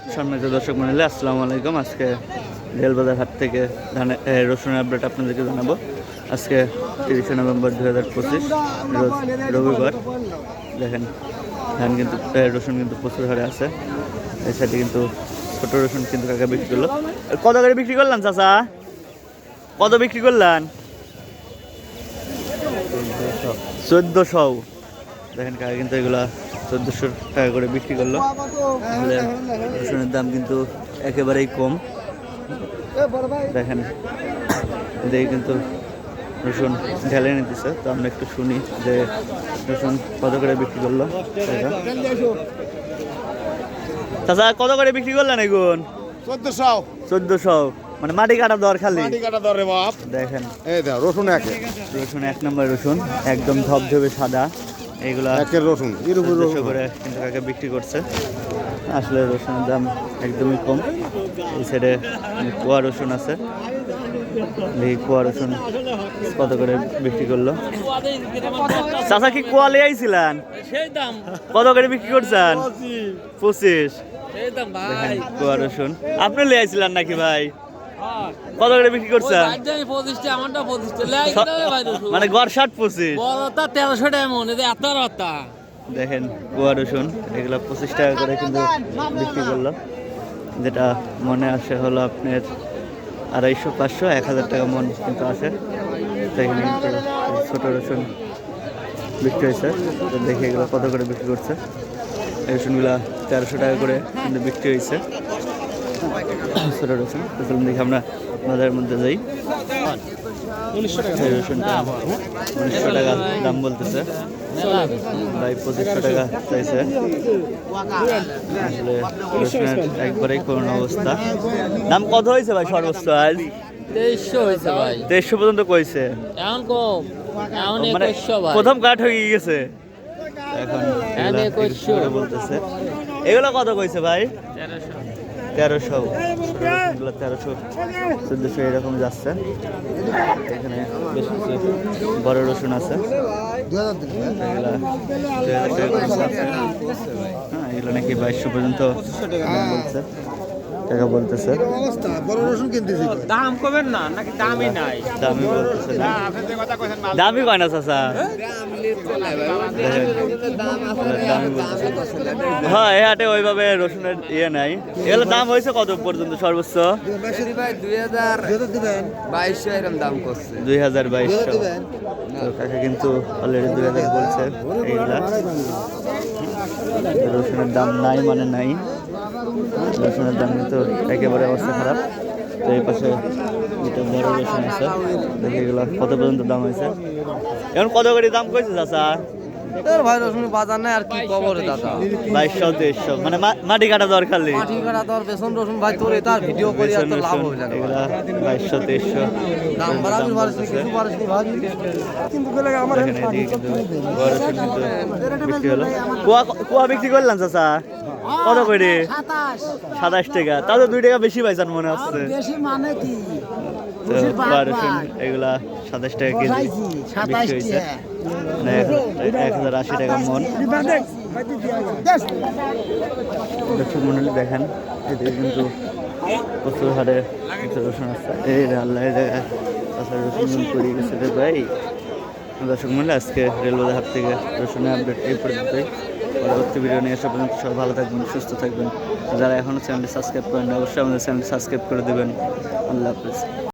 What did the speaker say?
সম্মানিত দর্শক মণ্ডলী, আসসালামু আলাইকুম। আজকে রেলবাজার হাট থেকে রসুনের আপডেট আপনাদেরকে জানাবো। আজকে 30শে নভেম্বর 2025 রোজ রবিবার। দেখেন ধান কিন্তু রসুন কিন্তু প্রচুর হারে আছে। এই সাইডে কিন্তু ছোট রসুন কিন্তু কাকা বিক্রি করলো। কত করে বিক্রি করলেন চাচা? কত বিক্রি করলেন? 1400। দেখেন কাকা কিন্তু এগুলা 1400 টাকা করে বিক্রি করলো। তাহলে রসুনের দাম কিন্তু একেবারেই কম। দেখেন এদিকে কিন্তু রসুন ঢেলে নিতেছে, তো আমরা একটু শুনি যে রসুন কত করে বিক্রি করলো। চাচা কত করে বিক্রি করলেন এগুন? 1400। মানে মাটি কাটা দর খালি দেখেন। রসুন রসুন 1 নম্বর রসুন, একদম ধবধবে সাদা। এইগুলা রসুন করে কিন্তু কাকে বিক্রি করছে। আসলে রসুনের দাম একদমই কম। এই সাইডে কুয়া রসুন আছে, এই কুয়া রসুন কত করে বিক্রি করলো। চাচা কি কুয়া লিয়ে আইছিলেন? কত করে বিক্রি করছেন? 25। কুয়া রসুন আপনি লিয়ে আইছিলেন নাকি ভাই? কত করে বিক্রি করছেন? মানে গড় 60-25। দেখেন কুয়া রসুন এগুলো 25 টাকা করে কিন্তু বিক্রি করলো, যেটা মনে আসে হলো আপনার 250-500-1000 টাকা মন কিন্তু আসে। সেখানে কিন্তু ছোটো রসুন বিক্রি হয়েছে। তো দেখে এগুলো কত করে বিক্রি করছে। এই রসুনগুলো 1300 টাকা করে কিন্তু বিক্রি হয়েছে, ছোটো রসুন। তো চলুন দেখি আমরা বাজারের মধ্যে যাই। এই রসুনটা 1900 টাকা দাম বলতেছে ভাই, 2500 টাকা চাইছে। আসলে রসুনের একবারেই করুণ অবস্থা। দাম কত হয়েছে ভাই সর্বোচ্চ আজ? 2300 হয়েছে ভাই। 2300 পর্যন্ত কইছে। এখন কম, এখন মানে 2100 ভাই। প্রথম কাঠ হয়ে গেছে এখন। এগুলা 2100 করে বলতেছে। এগুলো কত কইছে ভাই? 1300। এগুলো 1300-1400 এরকম যাচ্ছে। এখানে বেশ কিছু বড় রসুন আছে। এগুলা 2000 টাকা করে আছে। হ্যাঁ, এগুলো নাকি 2200 পর্যন্ত বলছে, টাকা বলতেছে। দাম কমেন না নাকি দামই নাই? দামই বলতেছে না, দামই কয় না চাচা। দামই বলতেছে। হ্যাঁ, এই হাটে ওইভাবে রসুনের ইয়ে নাই। এগুলো দাম হয়েছে কত পর্যন্ত সর্বোচ্চ? 2200 এরকম দাম করছে। 2200। তো কাকা কিন্তু অলরেডি 2000 বলছে। এইগুলা রসুনের দাম নাই মানে নাই। রসুনের দাম কিন্তু একেবারে অবস্থা খারাপ। তো এই পাশে এটা বড় রসুন আছে, দেখি এগুলো কত পর্যন্ত দাম হয়েছে। এখন কত করে দাম কইছে চাচা? ভাই রসুন বাজার নাই আর কি খবর দাদা? 2200-2300। মানে মাটি কাটা দর খালি। মাটি কাটা তোর বেসন রসুন ভাই তোর তার ভিডিও করে আর তো লাভ হবে না। এগুলা 2200-2300 দাম বাড়াবি বাড়ছে কিছু বাড়ছে ভাই, কিন্তু গেলে আমার দেখেন এদিকে কিন্তু বড় রসুন কিন্তু বিক্রি হলো। কুয়া বিক্রি করলেন চাচা কত করে? 27 টাকা। তাও তো 2 টাকা বেশি পাইছেন মনে হচ্ছে। বেশি মানে কি? তো কুয়া রসুন এগুলা 27 টাকা কেজি বিক্রি হয়েছে। মানে 1080 টাকা মন। দর্শক মন্ডলী দেখেন এদিকে কিন্তু প্রচুর হারে রসুন আছে। এই আল্লাহ জায়গায় তাছাড়া রসুন পড়ে গেছে রে ভাই। দর্শক মন্ডলী আজকে রেলবাজার হাট থেকে রসুনের আপডেট এই পর্যন্তই। পরবর্তী ভিডিও নিয়ে আসা পর্যন্ত সব ভালো থাকবেন, সুস্থ থাকবেন। যারা এখনও চ্যানেলটি সাবস্ক্রাইব করেন অবশ্যই আমাদের চ্যানেলটি সাবস্ক্রাইব করে দেবেন। আল্লাহ হাফেজ।